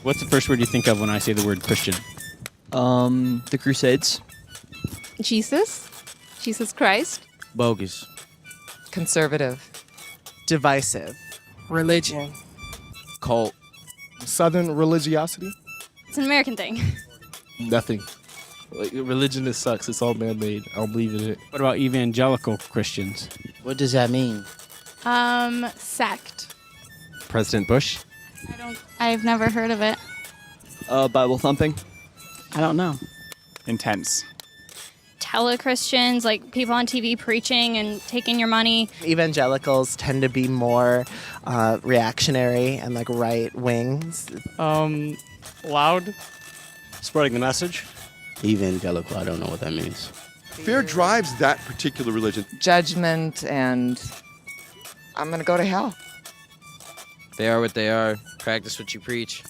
What's the first word you think of when I say the word Christian? The Crusades. Jesus Christ. Bogus. Conservative. Divisive. Religion. Cult. Southern religiosity. It's an American thing. Nothing. Like, religion just sucks. It's all man-made. I don't believe in it. What about evangelical Christians? What does that mean? Sect. President Bush? I've never heard of it. Bible thumping. I don't know. Intense. Tele-Christians, like people on TV preaching and taking your money. Evangelicals tend to be more reactionary and like right wings. Loud. Spreading the message. Evangelical, I don't know what that means. Fear drives that particular religion. Judgment and I'm going to go to hell. They are what they are. Practice what you preach.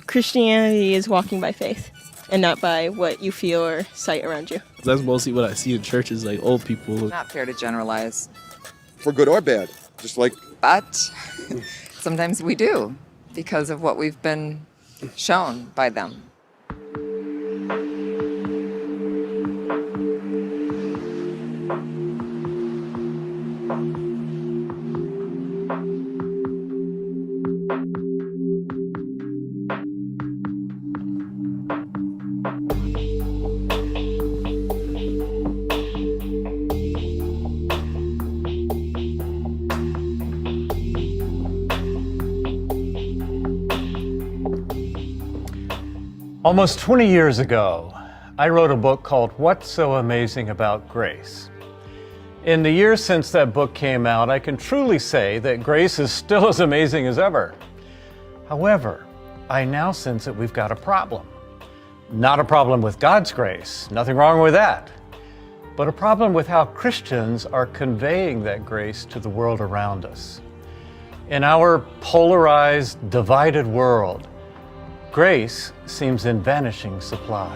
Christianity is walking by faith and not by what you feel or sight around you. That's mostly what I see in churches, like old people. Not fair to generalize. For good or bad. Just like... But sometimes we do because of what we've been shown by them. Almost 20 years ago, I wrote a book called What's So Amazing About Grace? In the years since that book came out, I can truly say that grace is still as amazing as ever. However, I now sense that we've got a problem. Not a problem with God's grace, nothing wrong with that, but a problem with how Christians are conveying that grace to the world around us. In our polarized, divided world, grace seems in vanishing supply.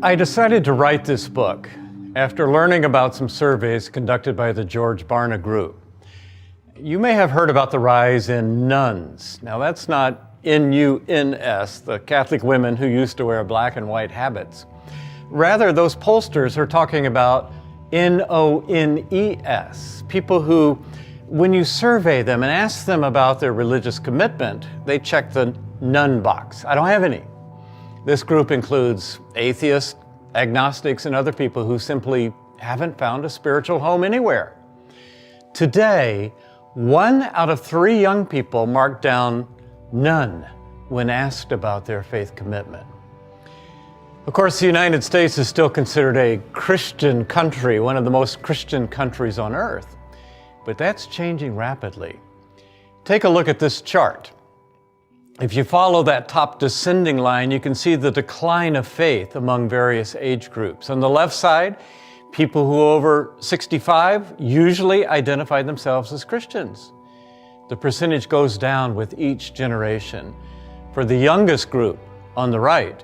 I decided to write this book after learning about some surveys conducted by the George Barna Group. You may have heard about the rise in nuns. Now that's not N-U-N-S, the Catholic women who used to wear black and white habits. Rather, those pollsters are talking about N-O-N-E-S, people who, when you survey them and ask them about their religious commitment, they check the none box. I don't have any. This group includes atheists, agnostics, and other people who simply haven't found a spiritual home anywhere. Today, 1 out of 3 young people marked down none when asked about their faith commitment. Of course, the United States is still considered a Christian country, one of the most Christian countries on earth, but that's changing rapidly. Take a look at this chart. If you follow that top descending line, you can see the decline of faith among various age groups. On the left side, people who are over 65 usually identify themselves as Christians. The percentage goes down with each generation. For the youngest group on the right,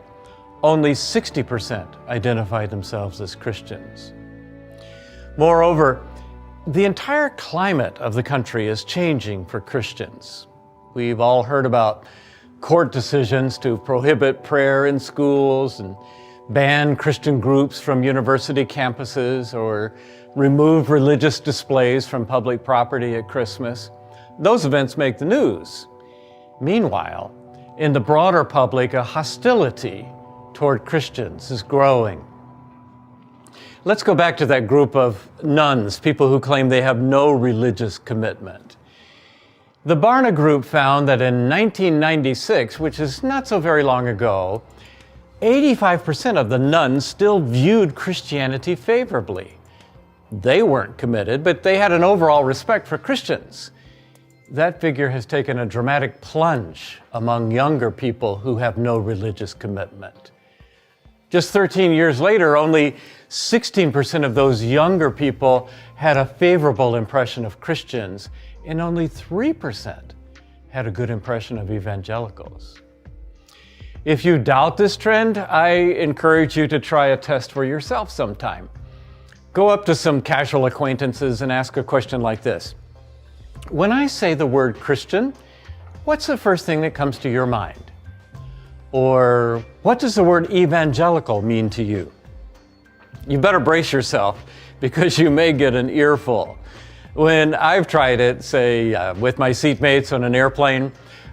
only 60% identify themselves as Christians. Moreover, the entire climate of the country is changing for Christians. We've all heard about court decisions to prohibit prayer in schools and ban Christian groups from university campuses or remove religious displays from public property at Christmas. Those events make the news. Meanwhile, in the broader public, a hostility toward Christians is growing. Let's go back to that group of nuns, people who claim they have no religious commitment. The Barna Group found that in 1996, which is not so very long ago, 85% of the nuns still viewed Christianity favorably. They weren't committed, but they had an overall respect for Christians. That figure has taken a dramatic plunge among younger people who have no religious commitment. Just 13 years later, only 16% of those younger people had a favorable impression of Christians, and only 3% had a good impression of evangelicals. If you doubt this trend, I encourage you to try a test for yourself sometime. Go up to some casual acquaintances and ask a question like this. When I say the word Christian, what's the first thing that comes to your mind? Or what does the word evangelical mean to you? You better brace yourself because you may get an earful. When I've tried it, say with my seatmates on an airplane,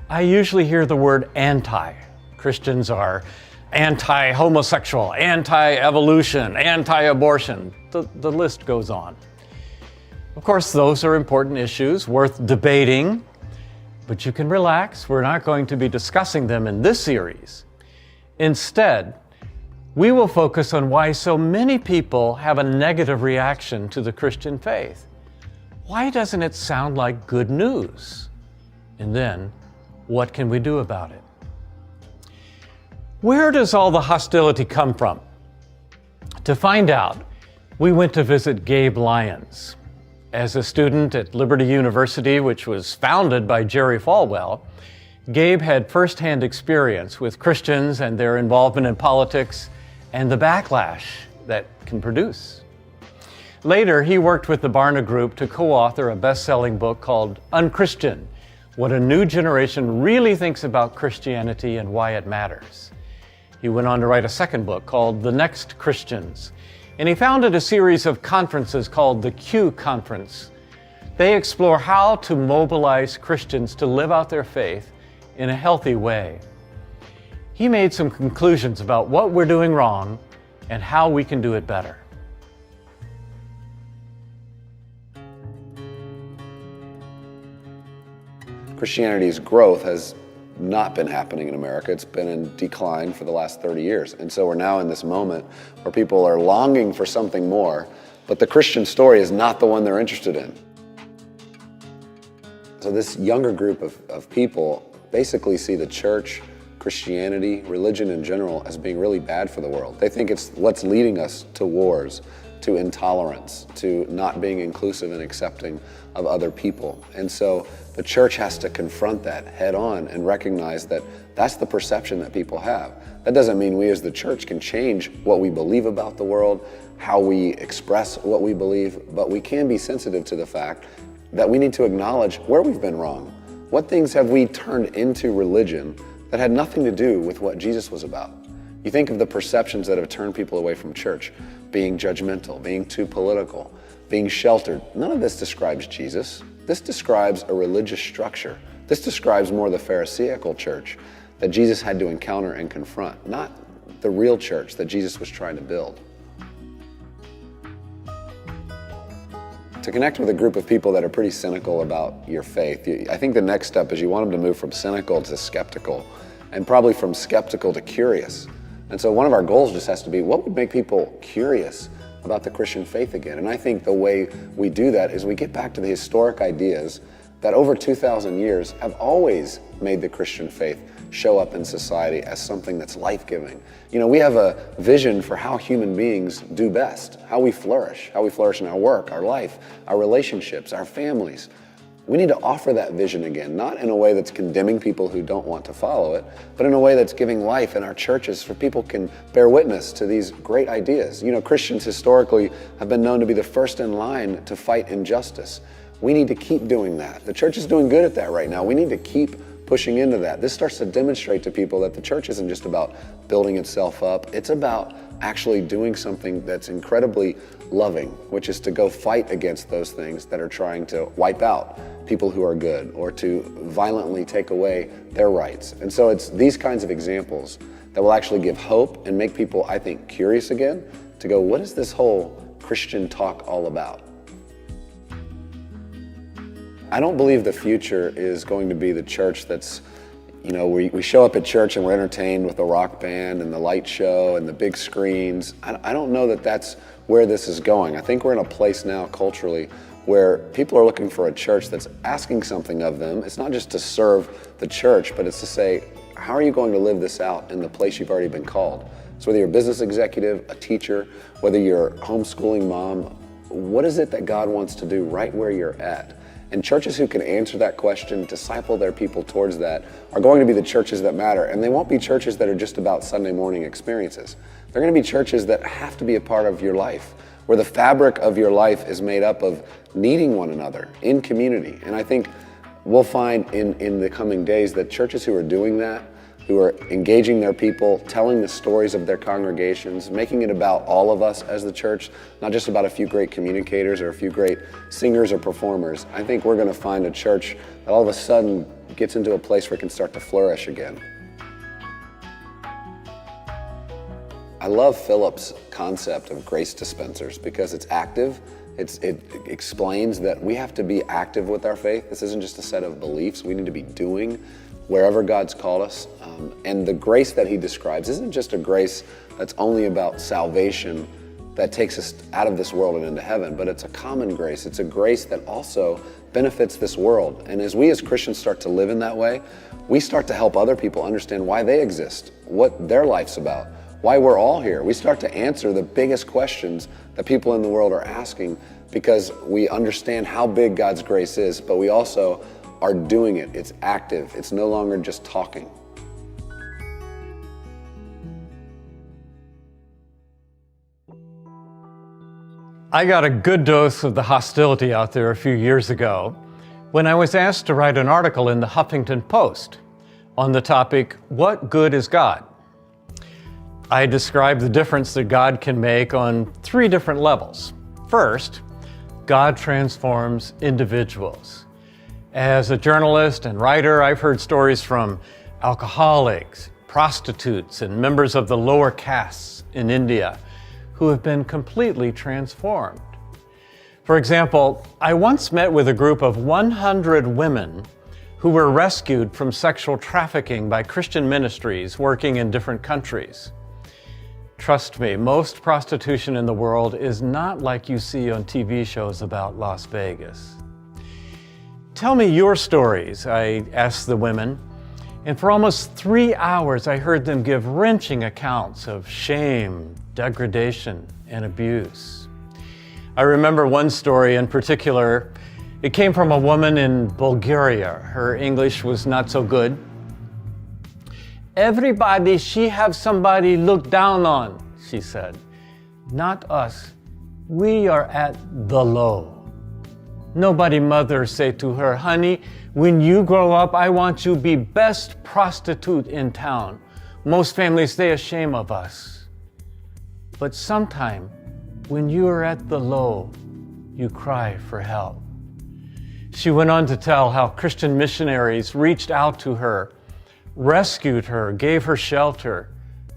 I usually hear the word anti. Christians are anti-homosexual, anti-evolution, anti-abortion. The list goes on. Of course, those are important issues worth debating, but you can relax. We're not going to be discussing them in this series. Instead, we will focus on why so many people have a negative reaction to the Christian faith. Why doesn't it sound like good news? And then, what can we do about it? Where does all the hostility come from? To find out, we went to visit Gabe Lyons. As a student at Liberty University, which was founded by Jerry Falwell, Gabe had firsthand experience with Christians and their involvement in politics and the backlash that can produce. Later, he worked with the Barna Group to co-author a best-selling book called Unchristian: What a New Generation Really Thinks About Christianity and Why It Matters. He went on to write a second book called The Next Christians, and he founded a series of conferences called the Q Conference. They explore how to mobilize Christians to live out their faith in a healthy way. He made some conclusions about what we're doing wrong and how we can do it better. Christianity's growth has not been happening in America. It's been in decline for the last 30 years. And so we're now in this moment where people are longing for something more, but the Christian story is not the one they're interested in. So this younger group of people basically see the church, Christianity, religion in general as being really bad for the world. They think it's what's leading us to wars, to intolerance, to not being inclusive and accepting of other people. And so the church has to confront that head on and recognize that that's the perception that people have. That doesn't mean we as the church can change what we believe about the world, how we express what we believe, but we can be sensitive to the fact that we need to acknowledge where we've been wrong. What things have we turned into religion that had nothing to do with what Jesus was about? You think of the perceptions that have turned people away from church, being judgmental, being too political, being sheltered. None of this describes Jesus. This describes a religious structure. This describes more the Pharisaical church that Jesus had to encounter and confront, not the real church that Jesus was trying to build. To connect with a group of people that are pretty cynical about your faith, I think the next step is you want them to move from cynical to skeptical, and probably from skeptical to curious. And so one of our goals just has to be, what would make people curious about the Christian faith again? And I think the way we do that is we get back to the historic ideas that over 2,000 years have always made the Christian faith show up in society as something that's life-giving. You know, we have a vision for how human beings do best, how we flourish in our work, our life, our relationships, our families. We need to offer that vision again, not in a way that's condemning people who don't want to follow it, but in a way that's giving life in our churches so people can bear witness to these great ideas. You know, Christians historically have been known to be the first in line to fight injustice. We need to keep doing that. The church is doing good at that right now. We need to keep pushing into that. This starts to demonstrate to people that the church isn't just about building itself up. It's about actually doing something that's incredibly loving, which is to go fight against those things that are trying to wipe out people who are good or to violently take away their rights. And so it's these kinds of examples that will actually give hope and make people, I think, curious again to go, what is this whole Christian talk all about? I don't believe the future is going to be the church that's, you know, we show up at church and we're entertained with the rock band and the light show and the big screens. I don't know that that's where this is going. I think we're in a place now culturally where people are looking for a church that's asking something of them. It's not just to serve the church, but it's to say, how are you going to live this out in the place you've already been called? So whether you're a business executive, a teacher, whether you're a homeschooling mom, what is it that God wants to do right where you're at? And churches who can answer that question, disciple their people towards that, are going to be the churches that matter. And they won't be churches that are just about Sunday morning experiences. They're going to be churches that have to be a part of your life, where the fabric of your life is made up of needing one another in community. And I think we'll find in the coming days that churches who are doing that, who are engaging their people, telling the stories of their congregations, making it about all of us as the church, not just about a few great communicators or a few great singers or performers. I think we're going to find a church that all of a sudden gets into a place where it can start to flourish again. I love Philip's concept of grace dispensers because it's active. It explains that we have to be active with our faith. This isn't just a set of beliefs. We need to be doing wherever God's called us. And the grace that he describes isn't just a grace that's only about salvation that takes us out of this world and into heaven, but it's a common grace. It's a grace that also benefits this world. And as we as Christians start to live in that way, we start to help other people understand why they exist, what their life's about, why we're all here. We start to answer the biggest questions that people in the world are asking because we understand how big God's grace is, but we also are doing it. It's active. It's no longer just talking. I got a good dose of the hostility out there a few years ago when I was asked to write an article in the Huffington Post on the topic, "What good is God?" I described the difference that God can make on 3 different levels. First, God transforms individuals. As a journalist and writer, I've heard stories from alcoholics, prostitutes, and members of the lower castes in India who have been completely transformed. For example, I once met with a group of 100 women who were rescued from sexual trafficking by Christian ministries working in different countries. Trust me, most prostitution in the world is not like you see on TV shows about Las Vegas. Tell me your stories, I asked the women, and for almost 3 hours I heard them give wrenching accounts of shame, degradation, and abuse. I remember one story in particular. It came from a woman in Bulgaria. Her English was not so good. "Everybody, she have somebody look down on," she said. "Not us. We are at the low." Nobody mother say to her, "Honey, when you grow up, I want you be best prostitute in town. Most families, they ashamed of us. But sometime, when you are at the low, you cry for help." She went on to tell how Christian missionaries reached out to her, rescued her, gave her shelter,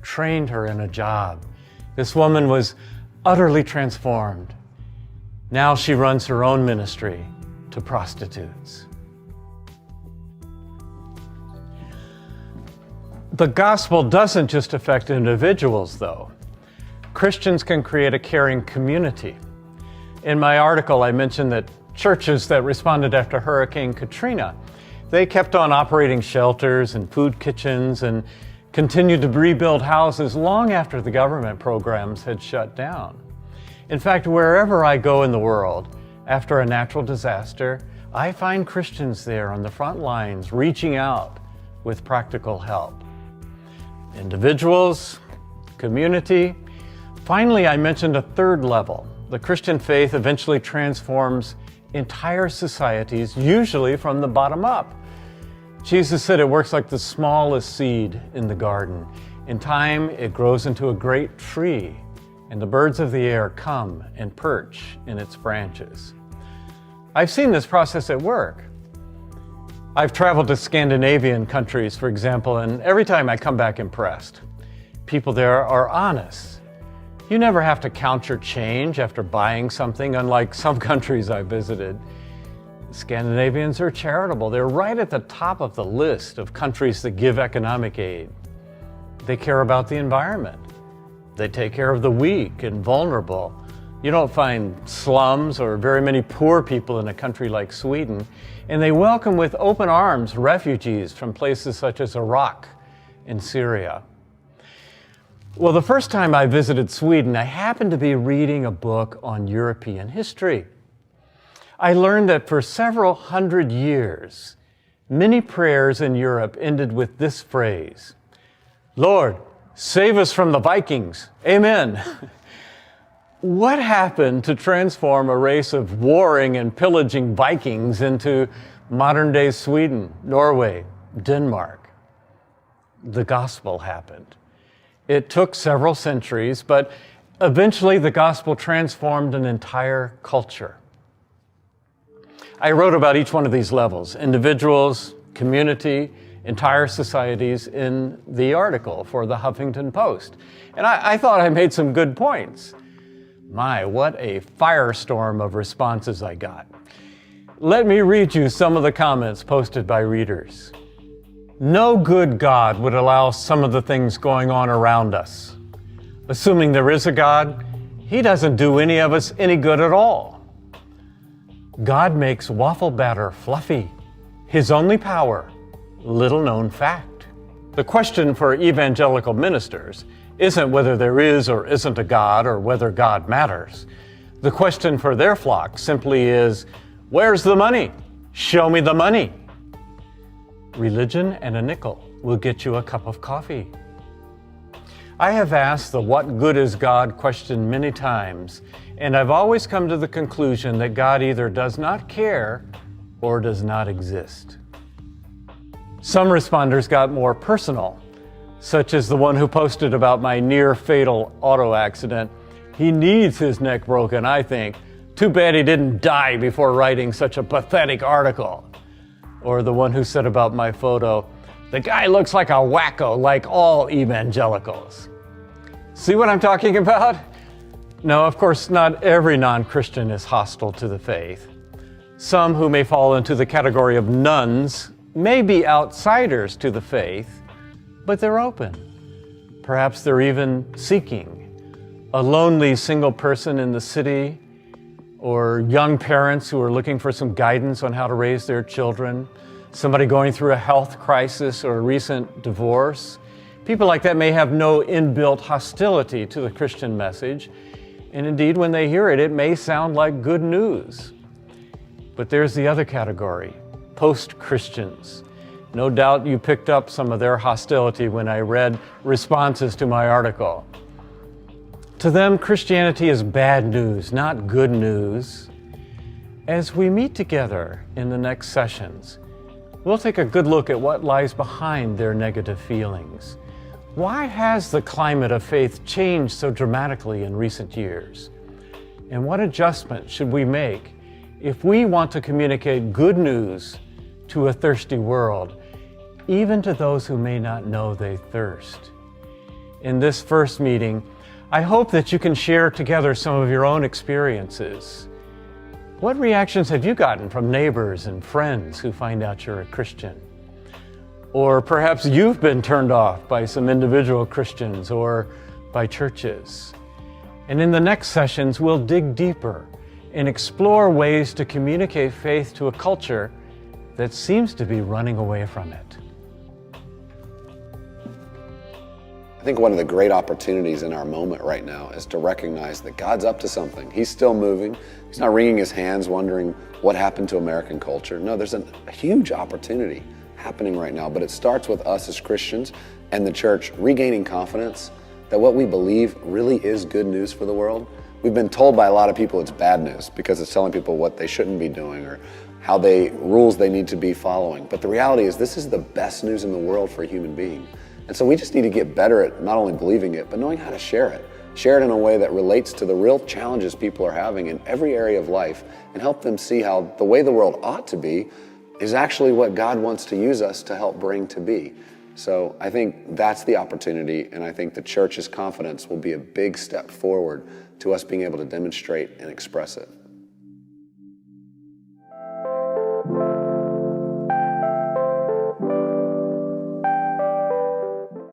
trained her in a job. This woman was utterly transformed. Now she runs her own ministry to prostitutes. The gospel doesn't just affect individuals, though. Christians can create a caring community. In my article, I mentioned that churches that responded after Hurricane Katrina, they kept on operating shelters and food kitchens and continued to rebuild houses long after the government programs had shut down. In fact, wherever I go in the world, after a natural disaster, I find Christians there on the front lines reaching out with practical help. Individuals, community. Finally, I mentioned a 3rd level. The Christian faith eventually transforms entire societies, usually from the bottom up. Jesus said it works like the smallest seed in the garden. In time, it grows into a great tree, and the birds of the air come and perch in its branches. I've seen this process at work. I've traveled to Scandinavian countries, for example, and every time I come back impressed. People there are honest. You never have to count your change after buying something, unlike some countries I visited. Scandinavians are charitable. They're right at the top of the list of countries that give economic aid. They care about the environment. They take care of the weak and vulnerable. You don't find slums or very many poor people in a country like Sweden. And they welcome with open arms refugees from places such as Iraq and Syria. Well, the first time I visited Sweden, I happened to be reading a book on European history. I learned that for several hundred years, many prayers in Europe ended with this phrase, "Lord, save us from the Vikings. Amen." What happened to transform a race of warring and pillaging Vikings into modern-day Sweden, Norway, Denmark? The gospel happened. It took several centuries, but eventually the gospel transformed an entire culture. I wrote about each one of these levels, individuals, community, entire societies, in the article for the Huffington Post. And I thought I made some good points. My, what a firestorm of responses I got. Let me read you some of the comments posted by readers. No good God would allow some of the things going on around us. Assuming there is a God, He doesn't do any of us any good at all. God makes waffle batter fluffy. His only power, little known fact. The question for evangelical ministers isn't whether there is or isn't a God or whether God matters. The question for their flock simply is, where's the money? Show me the money. Religion and a nickel will get you a cup of coffee. I have asked the what good is God question many times, and I've always come to the conclusion that God either does not care or does not exist. Some responders got more personal, such as the one who posted about my near-fatal auto accident. He needs his neck broken, I think. Too bad he didn't die before writing such a pathetic article. Or the one who said about my photo, the guy looks like a wacko like all evangelicals. See what I'm talking about? No, of course, not every non-Christian is hostile to the faith. Some who may fall into the category of nuns may be outsiders to the faith, but they're open. Perhaps they're even seeking. A lonely single person in the city, or young parents who are looking for some guidance on how to raise their children, somebody going through a health crisis or a recent divorce. People like that may have no inbuilt hostility to the Christian message, and indeed when they hear it, it may sound like good news. But there's the other category, post-Christians. No doubt you picked up some of their hostility when I read responses to my article. To them, Christianity is bad news, not good news. As we meet together in the next sessions, we'll take a good look at what lies behind their negative feelings. Why has the climate of faith changed so dramatically in recent years? And what adjustments should we make if we want to communicate good news to a thirsty world, even to those who may not know they thirst? In this first meeting, I hope that you can share together some of your own experiences. What reactions have you gotten from neighbors and friends who find out you're a Christian? Or perhaps you've been turned off by some individual Christians or by churches. And in the next sessions, we'll dig deeper and explore ways to communicate faith to a culture that seems to be running away from it. I think one of the great opportunities in our moment right now is to recognize that God's up to something. He's still moving. He's not wringing his hands wondering what happened to American culture. No, there's a huge opportunity happening right now, but it starts with us as Christians and the church regaining confidence that what we believe really is good news for the world. We've been told by a lot of people it's bad news because it's telling people what they shouldn't be doing or rules they need to be following. But the reality is this is the best news in the world for a human being. And so we just need to get better at not only believing it, but knowing how to share it. Share it in a way that relates to the real challenges people are having in every area of life and help them see how the way the world ought to be is actually what God wants to use us to help bring to be. So I think that's the opportunity, and I think the church's confidence will be a big step forward to us being able to demonstrate and express it.